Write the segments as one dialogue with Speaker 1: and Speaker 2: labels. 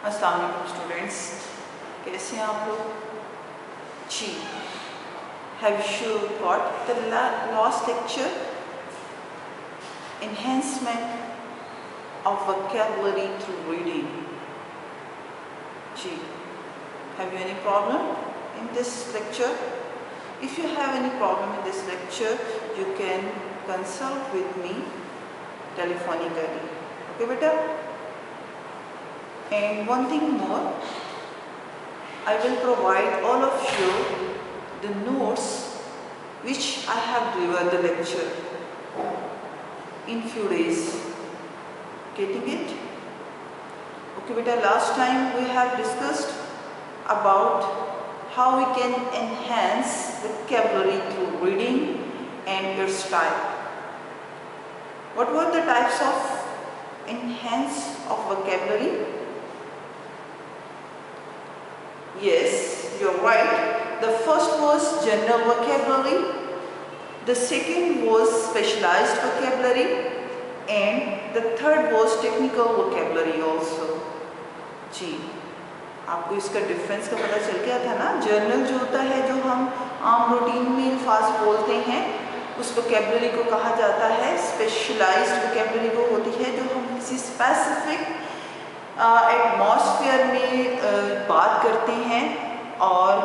Speaker 1: अस्सलाम वालेकुम स्टूडेंट्स, कैसे हैं आप लोग जी। Have you got the last lecture enhancement of vocabulary through reading जी। Have you any problem in this lecture? If you have any problem in this lecture you can consult with me telephonically, okay beta? And one thing more, I will provide all of you the notes which I have delivered the lecture in few days. Getting it? Okay beta, last time we have discussed about how we can enhance vocabulary through reading and its type. What were the types of enhance of vocabulary? Yes, you're right. The first was general vocabulary, the second was specialized vocabulary, and the third was technical vocabulary also. जी, आपको इसका difference का पता चल गया था ना। Journal जो होता है, जो हम आम रूटीन में अल्फाज बोलते हैं, उस वोकैबुलरी को कहा जाता है स्पेशलाइज्ड वोकैबुलरी। वो होती है जो हम किसी स्पेसिफिक एटमॉस्फेयर में बात करते हैं और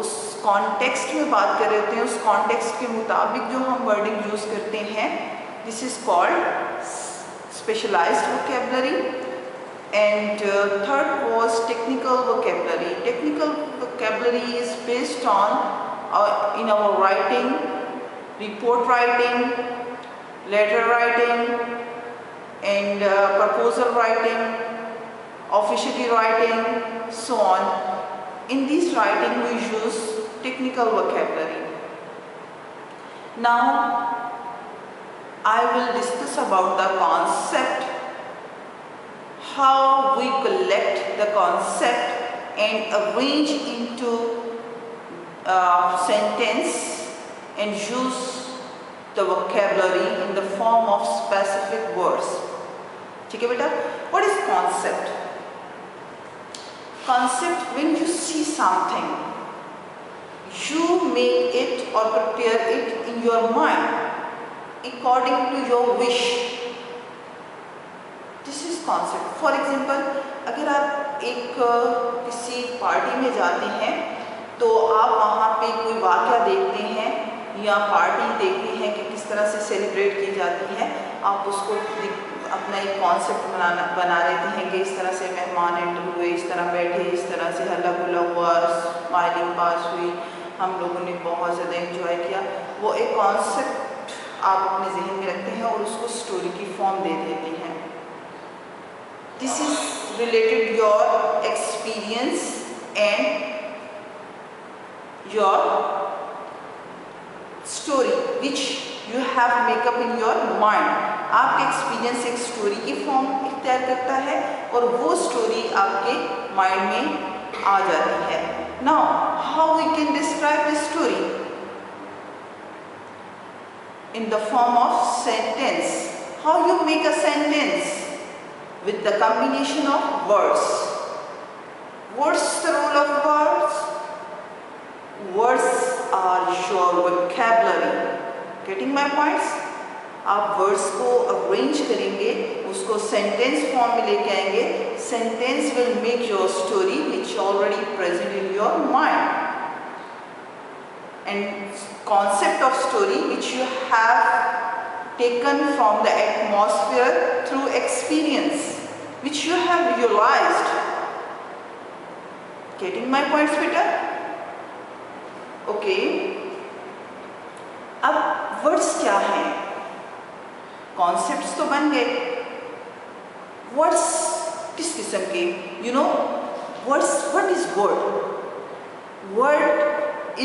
Speaker 1: उस कॉन्टेक्स्ट में बात कर रहे होते हैं, उस कॉन्टेक्स्ट के मुताबिक जो हम वर्डिंग यूज़ करते हैं, this is called specialised vocabulary. And third was technical vocabulary. Technical vocabulary is based on in our writing, report writing, letter writing, and proposal writing, officially writing, so on. In this writing we use technical vocabulary. Now I will discuss about the concept, how we collect the concept and arrange into sentence and use the vocabulary in the form of specific words. ठीक है बेटा? What is concept? Concept, when you see something, you make it or prepare it in your mind according to your wish. This is concept. For example, अगर आप एक किसी party में जाते हैं तो आप वहाँ पे कोई वाक़या देखते हैं या पार्टी देखते हैं कि किस तरह से सेलिब्रेट की जाती है, आप उसको अपना एक कॉन्सेप्ट बना लेते हैं कि इस तरह से मेहमान एंटर हुए, इस तरह बैठे, इस तरह से हल्ला गुल्ला हुआ, स्माइलिंग पास हुई, हम लोगों ने बहुत ज़्यादा एंजॉय किया। वो एक कॉन्सेप्ट आप अपने जहन में रखते हैं और उसको स्टोरी की फॉर्म दे देते हैं। This is related your experience and your story which you have make up in your mind. आपके एक्सपीरियंस एक स्टोरी की फॉर्म इख्तियार करता है और वो स्टोरी आपके माइंड में आ जाती है। Now, how we can describe the story? In the form of sentence. How you make a sentence? With the combination of words. What's the role of words? Words are your vocabulary. Getting my points? आप words को arrange करेंगे, उसको sentence form में लेके आएंगे. Sentence will make your story which already present in your mind. And concept of story which you have taken from the atmosphere through experience, which you have realized. Getting my points better? Okay. अब words क्या हैं? Concepts तो बन गए. Words किस किस्म के? You know, words. What is word? Word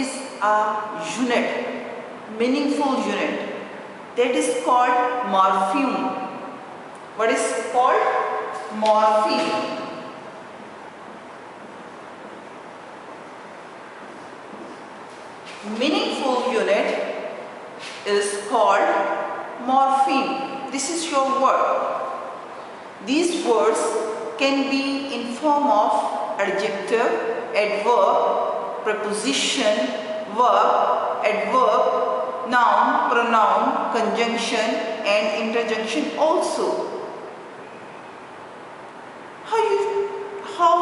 Speaker 1: is a unit, meaningful unit. That is called morpheme. What is called? Morpheme. Meaningful unit is called morpheme. This is your word. These words can be in form of adjective, adverb, preposition, verb, adverb, noun, pronoun, conjunction and interjection also. How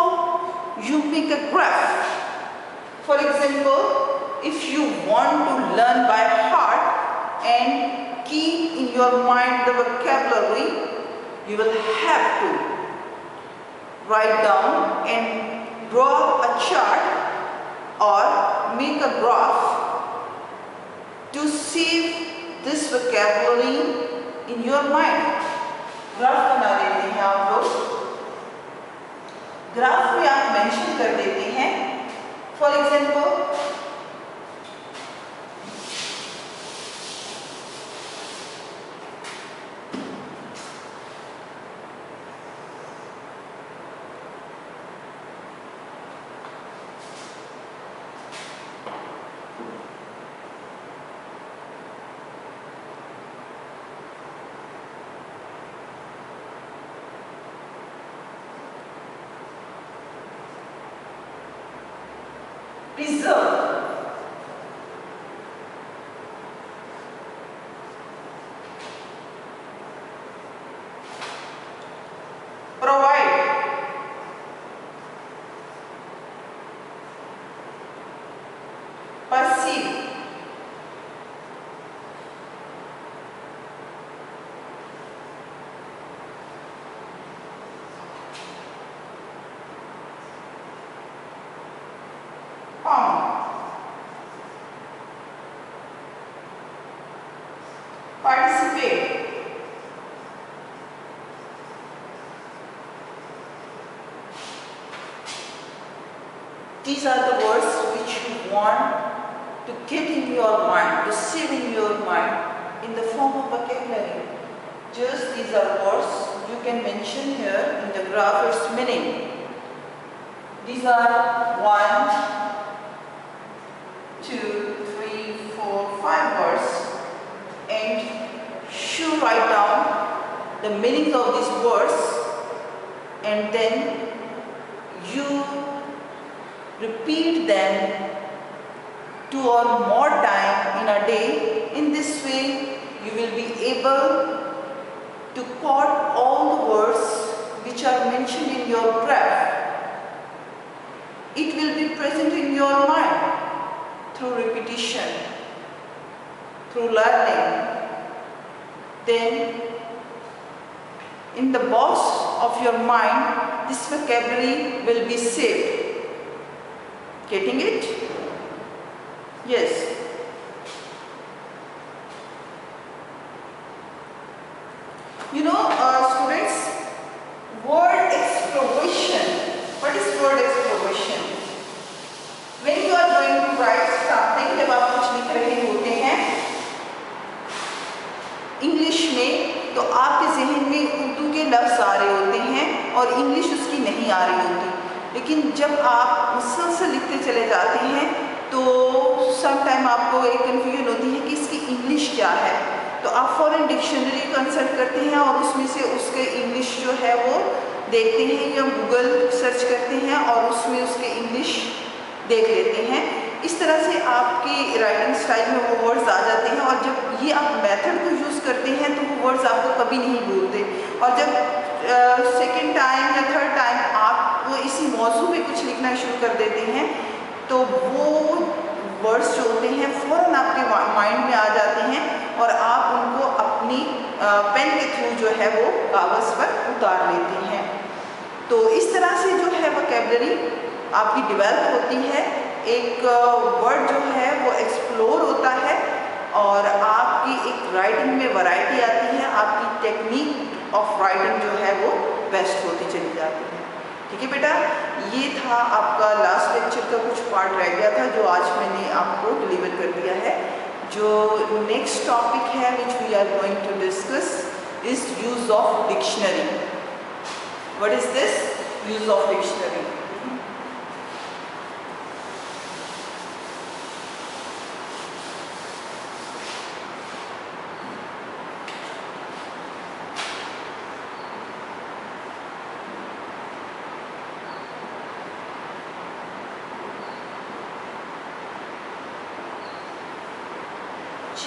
Speaker 1: you make a graph. For example, if you want to learn by heart and keep in your mind the vocabulary, you will have to write down and draw a chart or make a graph to save this vocabulary in your mind. Graph बना देते हैं आप लोग. Graph में आप mention कर देते हैं. For example, preserve, provide, perceive, participate, these are the words which you want to get in your mind, to save in your mind in the form of vocabulary. Just these are words you can mention here in the graph its meaning. These are 1, 2, 3, 4, 5 words, and you write down the meanings of these words and then you repeat them 2 or more times in a day. In this way you will be able to quote all the words which are mentioned in your graph. It will be present in your mind through repetition, through learning. Then in the box of your mind this vocabulary will be saved. Getting it? Yes. You know, students, word exploration. What is word exploration? When you are going to write something, जब आप कुछ लिख रहे होते हैं English में, तो आपके जहन में उर्दू के लफ्ज़ आ रहे होते हैं और इंग्लिश उसकी नहीं आ रही होती. लेकिन जब आप मुसलसल लिखते चले जाते हैं तो सम टाइम आपको एक कन्फ्यूजन होती है कि इसकी इंग्लिश क्या है. तो आप फ़ौरन डिक्शनरी कंसल्ट करते हैं और उसमें से उसके इंग्लिश जो है वो देखते हैं या गूगल सर्च करते हैं और उसमें उसके इंग्लिश देख लेते हैं. इस तरह से आपकी राइटिंग स्टाइल में वो वर्ड्स आ जाते हैं और जब ये आप मेथड को यूज़ करते हैं तो वो वर्ड्स आपको कभी नहीं भूलते. और जब सेकंड टाइम या थर्ड टाइम आप इसी मौजू पे कुछ लिखना शुरू कर देते हैं तो वो वर्ड्स जो होते हैं फ़ौरन आपके माइंड में आ जाते हैं और आप उनको अपनी पेन के थ्रू जो है वो कागज़ पर उतार लेते हैं. तो इस तरह से जो है वोकैबुलरी आपकी डेवलप होती है. एक वर्ड जो है वो एक्सप्लोर होता है और आपकी एक राइटिंग में वैरायटी आती है. आपकी टेक्निक ऑफ राइटिंग जो है वो बेस्ट होती चली जाती है. ठीक है बेटा, ये था आपका लास्ट लेक्चर का कुछ पार्ट रह गया था जो आज मैंने आपको डिलीवर कर दिया है. जो नेक्स्ट टॉपिक है which we are going to discuss is use of dictionary. What is this use of dictionary?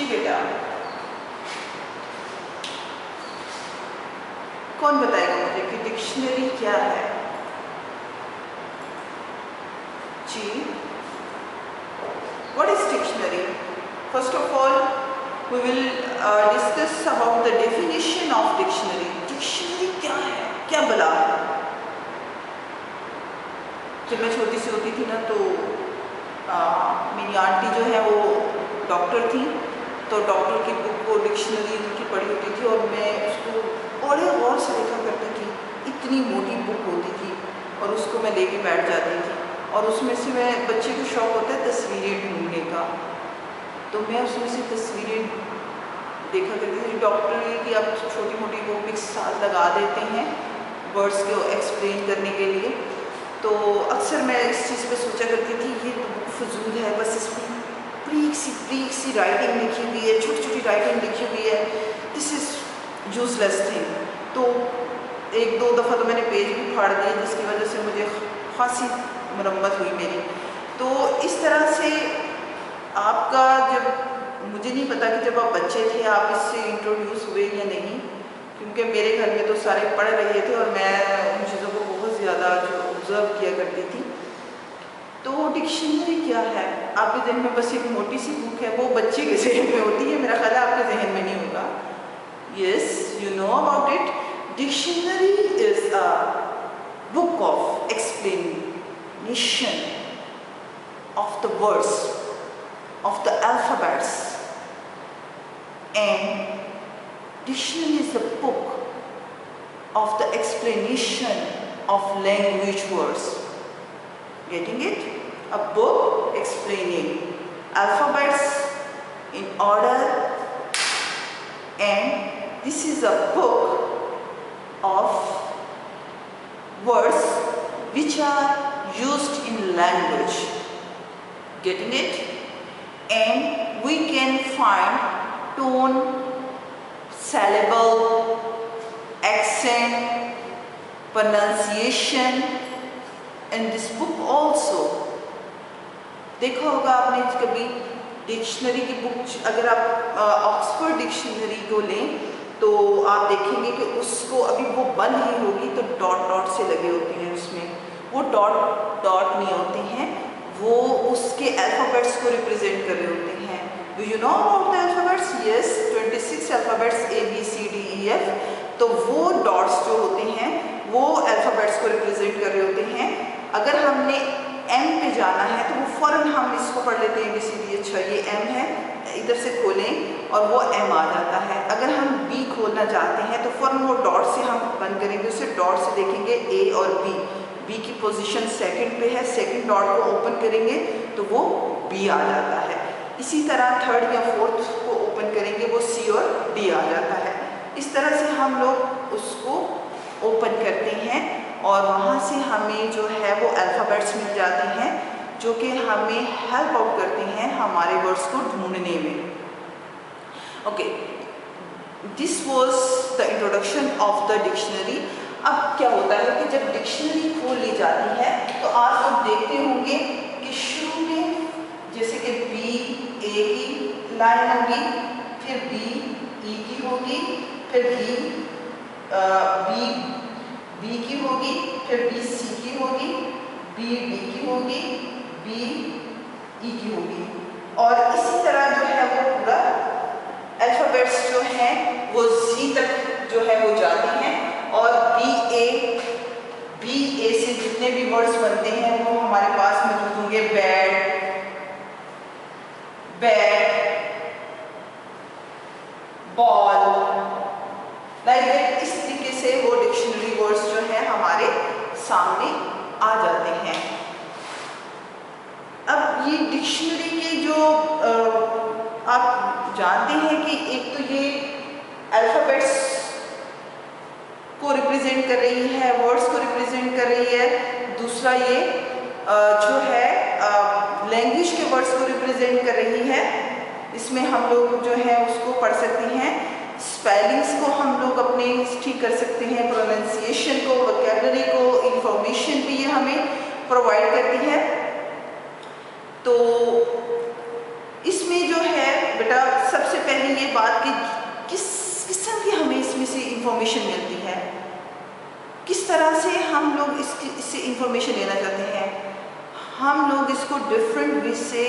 Speaker 1: जी बेटा, कौन बताएगा मुझे कि डिक्शनरी क्या है? जी, what is dictionary? First of all, we will discuss about the definition of dictionary. Dictionary क्या है, क्या बला है? जब मैं छोटी सी होती थी ना तो मेरी आंटी जो है वो डॉक्टर थी, तो डॉक्टर की बुक को डिक्शनरी उनकी पढ़ी होती थी और मैं उसको बड़े गौर से देखा करती थी। इतनी मोटी बुक होती थी और उसको मैं लेके बैठ जाती थी और उसमें से मैं, बच्चे को शौक़ होता है तस्वीरें ढूंढने का, तो मैं उसमें से तस्वीरें देखा करती थी। डॉक्टर की अब छोटी मोटी वो पिक्स साथ लगा देते हैं वर्ड्स को एक्सप्लेन करने के लिए, तो अक्सर मैं इस चीज़ पे सोचा करती थी ये तो बुक फजूल है, बस इसमें ब्रीक सी राइटिंग लिखी हुई है, छोटी छोटी राइटिंग लिखी हुई है, दिस इज़ यूजलेस थिंग। तो एक दो दफ़ा तो मैंने पेज भी फाड़ दिए जिसकी वजह से मुझे खासी मरम्मत हुई मेरी। तो इस तरह से आपका, जब मुझे नहीं पता कि जब आप बच्चे थे आप इससे इंट्रोड्यूस हुए या नहीं, क्योंकि मेरे घर में तो सारे पढ़ रहे थे और मैं उन चीज़ों को बहुत ज़्यादा जो ऑब्ज़र्व किया करती थी। तो डिक्शनरी क्या है? आपके जहन में बस एक मोटी सी बुक है, वो बच्चे के जहन में होती है, मेरा ख्याल है आपके जहन में नहीं होगा। Yes, you know about it. Dictionary is a book of explanation of the words, of the alphabets, and dictionary is a book of the explanation of language words. Getting it? A book explaining alphabets in order, and this is a book of words which are used in language. Getting it? And we can find tone, syllable, accent, pronunciation in this book also. देखा होगा आपने कभी dictionary की book, अगर आप Oxford dictionary को लें तो आप देखेंगे कि उसको अभी वो बंद ही होगी तो डॉट डॉट से लगे होते हैं उसमें, वो डॉट डॉट नहीं होते हैं, वो उसके अल्फ़ाबेट्स को रिप्रेजेंट कर रहे होते हैं। Do you know about the alphabets? Yes, 26 alphabets ABCDEF। तो वो डॉट्स जो होते हैं वो अल्फ़ाबेट्स को रिप्रेजेंट कर रहे होते हैं। अगर हमने M पे जाना है तो वो फ़ौरन हम इसको पढ़ लेते हैं ABCD, अच्छा ये M है, इधर से खोलें और वो M आ जाता है। अगर हम B खोलना चाहते हैं तो फ़ौरन वो डॉट से हम बंद करेंगे, उसे डॉट से देखेंगे A और B की पोजीशन सेकंड पे है, सेकंड डॉट को ओपन करेंगे तो वो B आ जाता है। इसी तरह थर्ड या फोर्थ को ओपन करेंगे वो C और D आ जाता है। इस तरह से हम लोग उसको ओपन करते हैं और वहाँ से हमें जो है वो अल्फ़ाबेट्स मिल जाते हैं जो कि हमें हेल्प आउट करते हैं हमारे वर्ड्स को ढूंढने में। Okay, this was the introduction of the dictionary. अब क्या होता है कि जब डिक्शनरी खोल ली जाती है तो आप लोग देखते होंगे कि शुरू में जैसे कि B A की लाइन होगी, फिर B E की होगी, फिर B की होगी, फिर B C की होगी, B D की होगी, B E की होगी, और इसी तरह जो है वो पूरा अल्फ़ाबेट्स जो हैं वो Z तक जो है वो जाती हैं और B A से जितने भी वर्ड्स बनते हैं वो हमारे पास मौजूद होंगे। Bat, ball, like that. इस तरीके से वो डिक्शनरी वर्ड्स जो है हमारे सामने आ जाते हैं। अब ये डिक्शनरी के जो आप जानते हैं कि एक तो ये अल्फ़ाबेट्स को रिप्रेजेंट कर रही है, वर्ड्स को रिप्रेजेंट कर रही है, दूसरा ये जो है लैंग्वेज के वर्ड्स को रिप्रेजेंट कर रही है। इसमें हम लोग जो है उसको पढ़ सकते हैं, स्पेलिंग्स को हम लोग अपने ठीक कर सकते हैं, प्रोनाउंसिएशन को, वोकैबुलरी को, इंफॉर्मेशन भी ये हमें प्रोवाइड करती है। तो इसमें जो है बेटा सबसे बात कि किस किस्म की हमें इसमें से इंफॉर्मेशन मिलती है, किस तरह से हम लोग इससे इंफॉर्मेशन लेना चाहते हैं। हम लोग इसको डिफरेंट वे से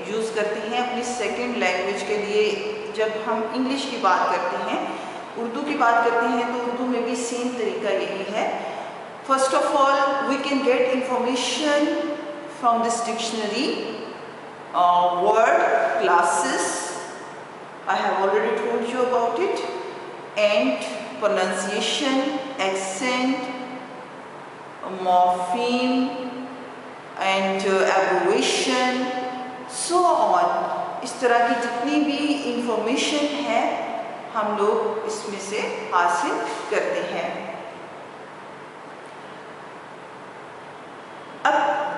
Speaker 1: यूज़ करते हैं अपनी सेकंड लैंग्वेज के लिए। जब हम इंग्लिश की बात करते हैं, उर्दू की बात करते हैं, तो उर्दू में भी सेम तरीका यही है। First of all we can get information from this dictionary, word, classes, I have already told you about it, and pronunciation, accent, morpheme and abbreviation, so on। इस तरह की जितनी भी इंफॉर्मेशन है हम लोग इसमें से हासिल करते हैं। अब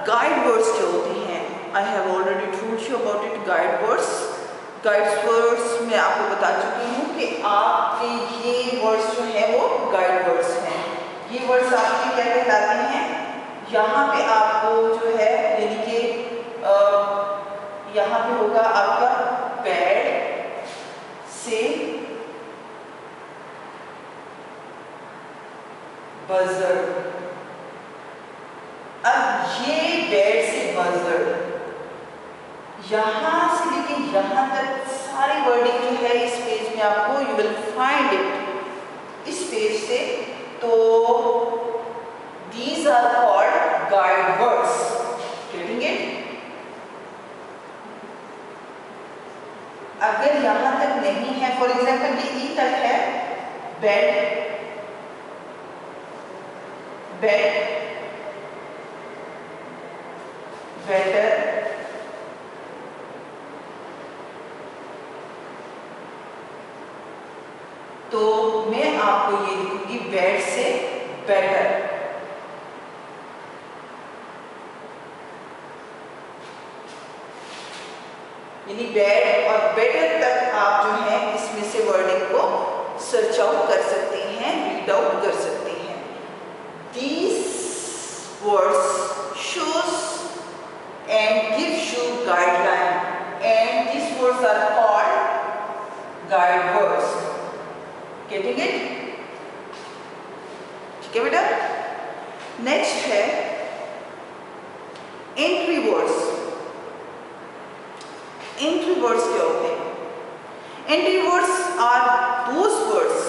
Speaker 1: गाइड वर्ड्स क्या होते हैं? I have already told you about it, guide words। Guide words मैं आपको बता चुकी हूँ कि आपके ये वर्ड्स जो है वो गाइड वर्ड्स हैं। ये वर्ड्स आपके क्या कहलाते हैं? यहाँ पे आपको जो है यानी कि यहाँ पे होगा आपका बैड से बजर। अब ये बैड से बजर, यहाँ से लेके यहाँ तक सारी वर्डिंग जो है इस पेज में आपको यू विल फाइंड इट इस पेज से। तो these are called guide words. Getting it? अगर यहाँ तक नहीं है, फॉर एग्जाम्पल ये ई तक है, बेड, बेड, बेटर, तो मैं आपको ये लिखूंगी बेड से बेटर। यानी बेड और बेटर तक आप जो है इसमें से वर्डिंग को सर्च आउट कर सकते हैं, रीड आउट कर सकते हैं। These words shows and gives you guideline, and these words are called guide words। Getting it? ठीक है बेटा? नेक्स्ट है एंट्री वर्ड्स। एंट्री वर्ड्स क्या होते हैं? Entry words are those words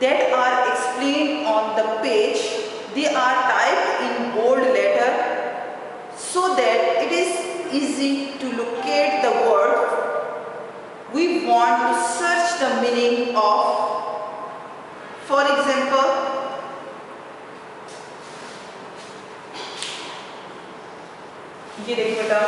Speaker 1: that are explained on the page। They are typed in bold letter so that it is easy to locate the word we want to search the meaning of। For example, ये देखिए बेटा,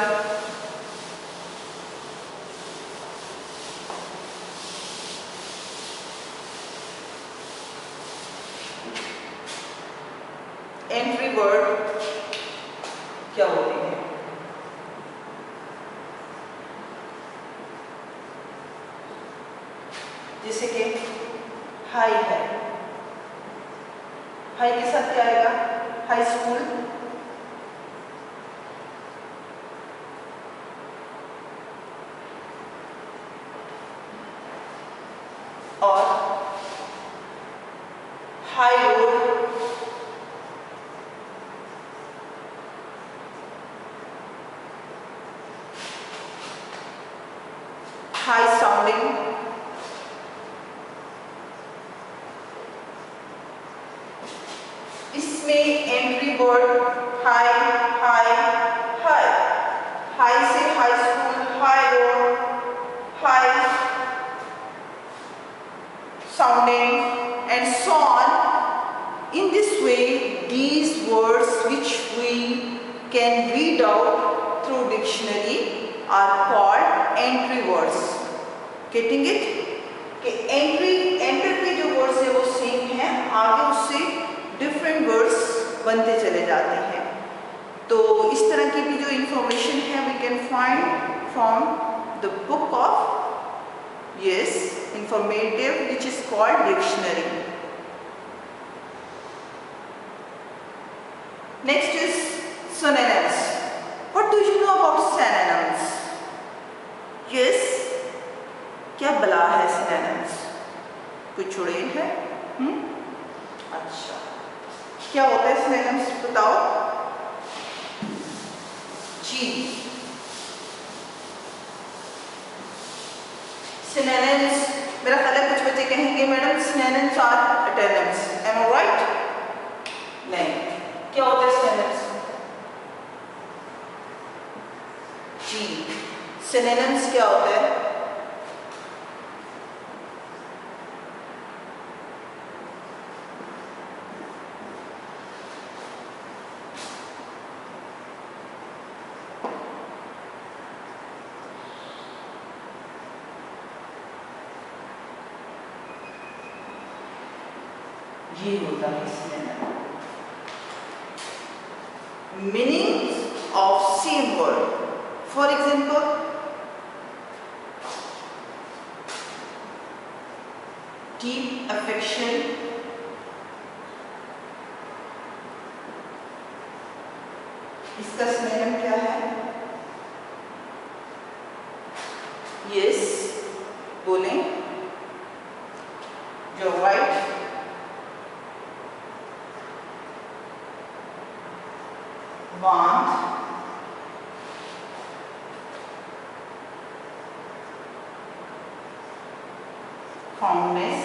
Speaker 1: entry word क्या होते हैं? जैसे कि high है, high के साथ क्या आएगा? हाई स्कूल, और हाई रोड, हाई साउंडिंग, इसमें entry word high, high, high, high से high school, high road, high sounding and so on। In this way, these words which we can read out through dictionary are called entry words। Getting it? कि enter के जो words है वो same है, आगे उससे different words बनते चले जाते हैं। तो इस तरह की भी जो information है we can find from the book of informative which is called dictionary। Next is synonyms। What do you know about synonyms? Yes, क्या बला है सिनोनिम्स? कोई चुड़ैल है? अच्छा, क्या होता है सिनोनिम्स बताओ जी। सिनोनिम्स, मेरा ख्याल है कुछ बच्चे कहेंगे madam synonyms are antonyms, am I right? नहीं, क्या होता है सिनोनिम्स? जी, सिनोनिम्स क्या होता है? ये होता है synonym, meaning of same word. For example, deep affection, इसका सिनोनिम क्या है? यस बोलें, जो right. want, fondness,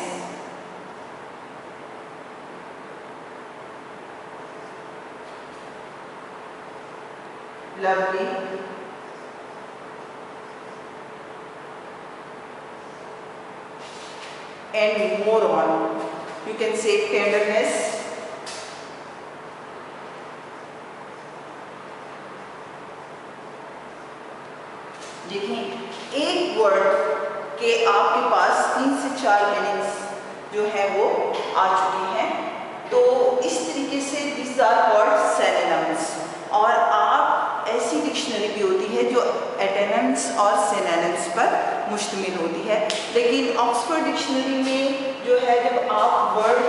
Speaker 1: lovely, and more on. You can say tenderness, देखिए एक वर्ड के आपके पास 3 से 4 मीनिंग्स जो है वो आ चुकी हैं। तो इस तरीके से दिस आर कॉल्ड सिनोनिम्स। और आप ऐसी डिक्शनरी भी होती है जो एंटोनिम्स और सिनोनिम्स पर मुश्तमिल होती है। लेकिन ऑक्सफोर्ड डिक्शनरी में जो है जब आप वर्ड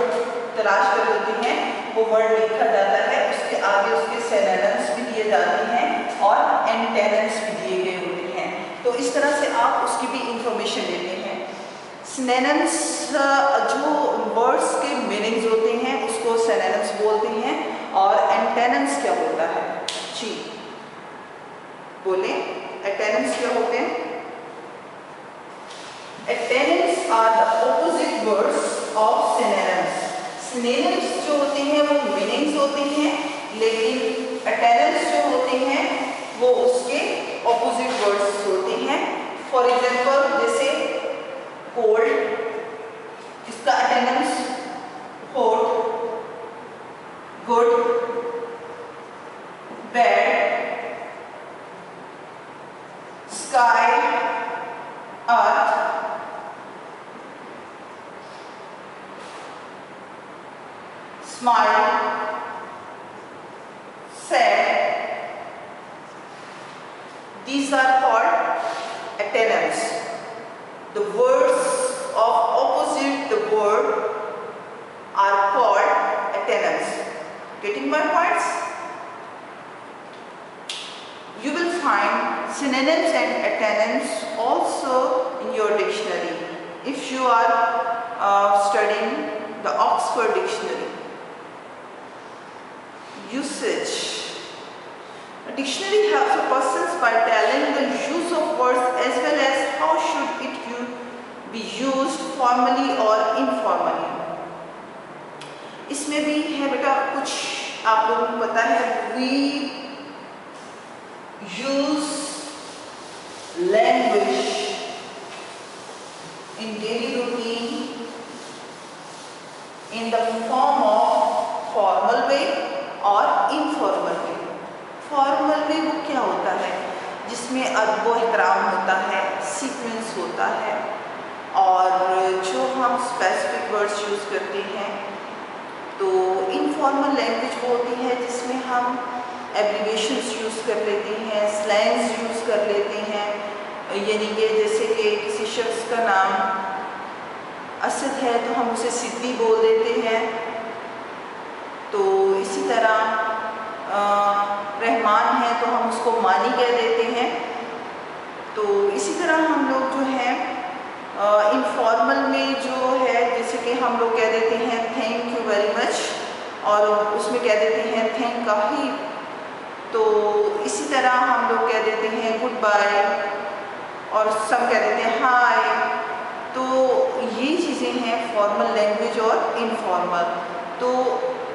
Speaker 1: तलाश कर होते हैं वो वर्ड लिखा जाता है, उसके आगे उसके सिनोनिम्स भी दिए जाते हैं और एंटोनिम्स भी दिए गए होते हैं। तो इस तरह से आप उसकी भी इंफॉर्मेशन लेते हैं। सिनोनिम्स जो वर्ड्स के मीनिंग्स होते हैं उसको सिनोनिम्स बोलते हैं। और एंटोनिम्स क्या होता है जी, बोलें एंटोनिम्स क्या होते हैं? Antonyms are the opposite words of synonyms. Synonyms जो होते हैं वो मीनिंग्स होते हैं, लेकिन एंटोनिम्स जो होते हैं वो उसके ऑपोजिट वर्ड्स होते हैं। फॉर एग्जाम्पल जैसे कोल्ड, इसका antonyms hot, good, bad, sky, earth, smile, sad. These are called antonyms. The words of opposite the word are called antonyms. Getting my points? You will find synonyms and antonyms also in your dictionary if you are studying the Oxford Dictionary. Usage. A dictionary helps a person by telling the use of words as well as how should it be used formally or informally. इसमें भी है बेटा कुछ आप लोगों को पता है, we use language in daily routine in the form of formal way और informal way। फॉर्मल में वो क्या होता है जिसमें अदब व एहतराम होता है, सीक्वेंस होता है, और जो हम स्पेसिफिक वर्ड्स यूज़ करते हैं। तो इनफॉर्मल लैंग्वेज वो होती है जिसमें हम एब्रीविएशंस यूज़ कर लेते हैं, स्लैंग्स यूज़ कर लेते हैं। यानी कि जैसे कि किसी शख्स का नाम असद है तो हम उसे सिद्दी बोल देते हैं। तो इसी तरह रहमान है तो हम उसको मानी कह देते हैं। तो इसी तरह हम लोग जो है इनफॉर्मल में जो है जैसे कि हम लोग कह देते हैं थैंक यू वेरी मच, और उसमें कह देते हैं थैंक ही। तो इसी तरह हम लोग कह देते हैं गुड बाय, और सब कह देते हैं हाय। तो ये चीज़ें हैं फॉर्मल लैंग्वेज और इनफॉर्मल। तो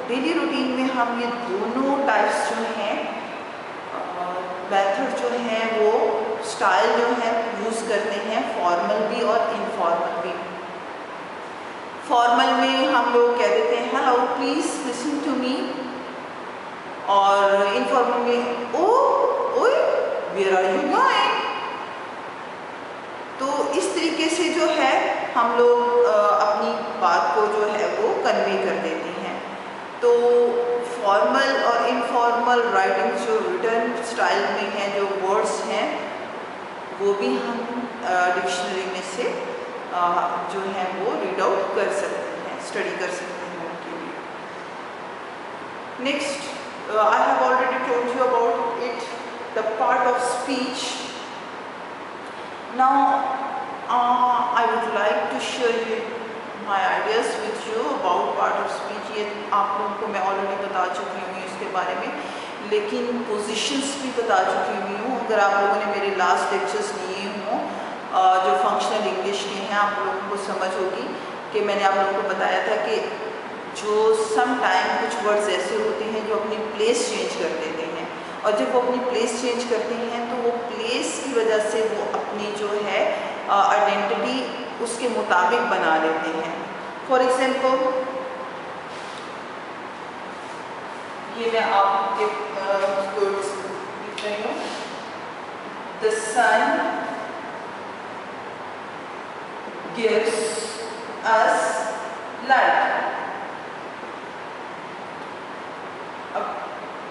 Speaker 1: डेली रूटीन में हम ये दोनों टाइप्स जो हैं मेथड जो हैं वो स्टाइल जो है यूज़ करते हैं, फॉर्मल भी और इनफॉर्मल भी। फॉर्मल में हम लोग कह देते हैं hello please listen to me, और इनफॉर्मल में ओ ओए वेयर आर यू गोइंग। तो इस तरीके से जो है हम लोग अपनी बात को जो है वो कन्वे कर देते हैं। तो फॉर्मल और इनफॉर्मल राइटिंग जो रिटन स्टाइल में हैं, जो वर्ड्स हैं, वो भी हम डिक्शनरी में से जो है वो रीड आउट कर सकते हैं, स्टडी कर सकते हैं उनके लिए। Next I have already told you about it, the part of speech. Now I would like to share you my ideas with you about part of speech. ये आप लोगों को मैं ऑलरेडी बता चुकी हूँ इसके बारे में, लेकिन पोजीशंस भी बता चुकी हुई हूँ। अगर आप लोगों ने मेरे लास्ट लेक्चर्स लिए हों जो फंक्शनल इंग्लिश के हैं, आप लोगों को समझ होगी कि मैंने आप लोगों को बताया था कि जो सम टाइम कुछ वर्ड्स ऐसे होते हैं जो अपनी प्लेस चेंज कर देते हैं, और जब वो अपनी प्लेस चेंज करते हैं तो वो प्लेस की वजह से वो अपनी जो है आइडेंटिटी उसके मुताबिक बना लेते हैं। फॉर एग्जाम्पल ये मैं आपके वर्ड्स लिख रही हूँ, the sun gives us light.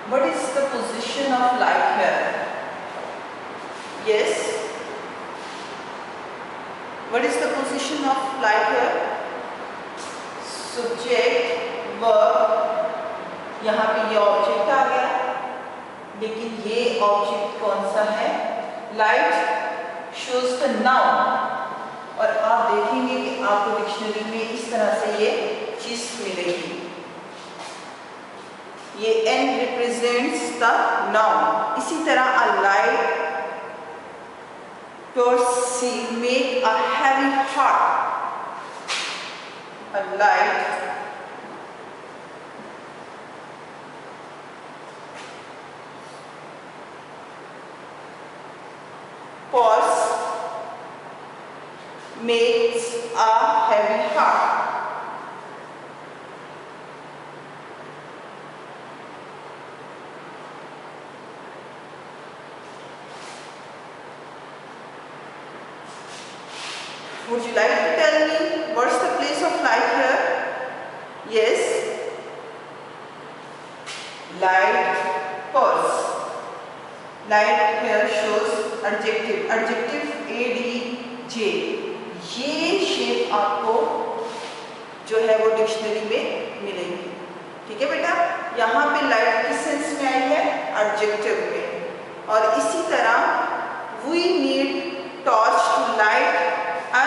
Speaker 1: What is the position of light here? Yes. What is the position of light here? Subject, verb, यहाँ पे ये ऑब्जेक्ट आ गया, लेकिन ये ऑब्जेक्ट कौन सा है? लाइट shows the noun, और आप देखेंगे कि आपको डिक्शनरी में इस तरह से ये चीज मिलेगी। ये n represents the noun। इसी तरह a light perceive make a heavy heart। A light purse makes a heavy heart। Would you like to tell me what's the place of light here? Yes, light purse। Light here shows adjective, adjective adj। ये shape आपको जो है वो dictionary में मिलेगी। ठीक है बेटा, यहाँ पे लाइट किस सेंस में आई है? एडजेक्टिव में। और इसी तरह we need torch to light